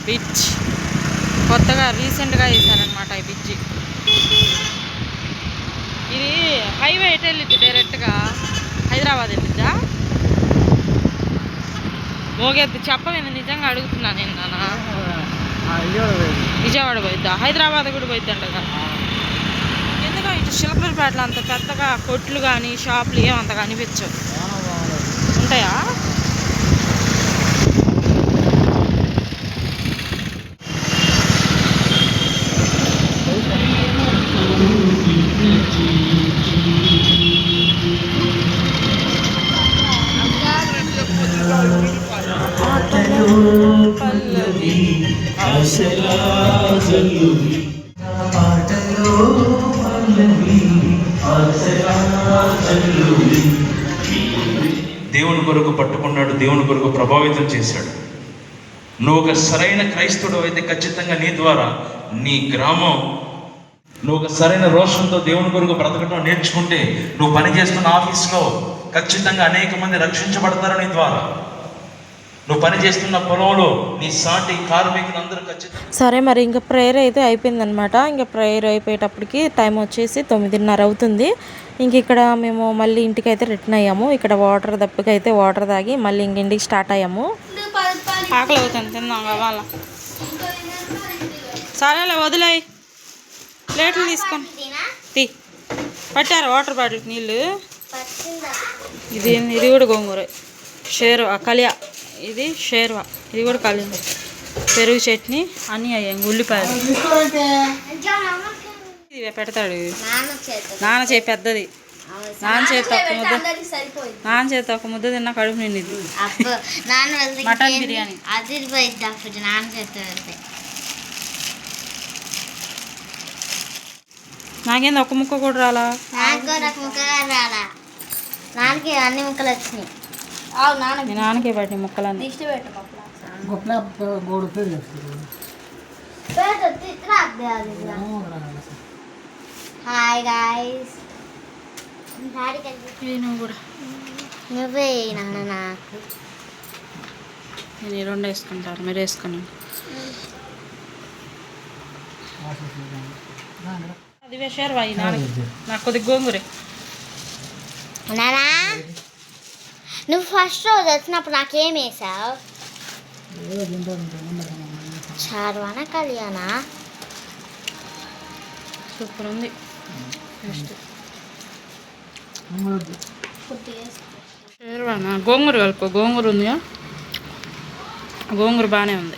Bridge కొత్తగా రీసెంట్గా వేసారనమాట ఈ బ్రిడ్జి. ఇది హైవే ఎటు వెళ్ళిద్ది? డైరెక్ట్గా హైదరాబాద్ వెళ్ళిద్దా? మోగేద్ది చెప్పలేదు, నిజంగా అడుగుతున్నా నేను. నాన్న విజయవాడ పోయిద్దా? హైదరాబాద్ కూడా పోయిద్దంటగా. ఎందుకో ఇటు శిల్పలపేటలో అంత పెద్దగా కొట్లు కానీ షాపులు ఏమంతగా అనిపించవు. ఉంటాయా? దేవుని కొరకు పట్టుకున్నాడు, దేవుని కొరకు ప్రభావితం చేశాడు. నువ్వు ఒక సరైన క్రైస్తవుడు అయితే ఖచ్చితంగా నీ ద్వారా నీ గ్రామం, నువ్వు ఒక సరైన రోషంతో దేవుని కొరకు బ్రతకటం నేర్చుకుంటే నువ్వు పనిచేస్తున్న ఆఫీస్లో ఖచ్చితంగా అనేక మంది రక్షించబడతారు నీ ద్వారా. నువ్వు పనిచేస్తున్న పొలంలో నీ సాటి కార్మికులందరూ ఖచ్చితంగా. సరే, మరి ఇంకా ప్రేయర్ అయితే అయిపోయిందనమాట. ఇంకా ప్రేయర్ అయిపోయేటప్పటికి టైం వచ్చేసి 9:30 అవుతుంది. ఇంక ఇక్కడ మేము మళ్ళీ ఇంటికి అయితే రిటర్న్ అయ్యాము. ఇక్కడ వాటర్ దప్పికైతే వాటర్ తాగి మళ్ళీ ఇంక ఇంటికి స్టార్ట్ అయ్యాము. ఆకలి అవుతుంది, తిందాం కావాలా? సరేలే వదిలేయి, ప్లేట్లు తీసుకొని తీ. పట్టారు వాటర్ బాటిల్ నీళ్ళు. ఇది కూడా గోంగూర, షేర్వా కలియా, ఇది షేర్వా, ఇది కూడా కలింది. పెరుగు చట్నీ అన్నీ అయ్యాయి. ఉల్లిపాయలు ఇవే పెడతాడు నాన్న చేయి పెద్దది. నాన్న చేతి ఒక ముద్ద తిన్నా కడుపు నిండిది. మటన్ బిర్యానీ నాకేంది ఒక్క ముక్క కూడా రాలా? అన్ని ముక్కలు వచ్చినాయి. మీ నాన్నకే పట్టి ముక్కలన్నీ. హాయ్ గాయ్స్, నువ్వు కూడా నువ్వే నాన్న. నాకు నేను ఈ రెండు వేసుకుంటాను, మీరు వేసుకుని. అది వేసారు నాకు కొద్దిగా గోంగూరే. నానా, నువ్వు ఫస్ట్ రోజు వచ్చినప్పుడు నాకేం వేసావు? చార్వానా కళ్యాణా? సూపర్ ఉంది. షేర్వానా? గోంగూర కలుపుకో. గోంగూర ఉందిగా, గోంగూర బాగానే ఉంది.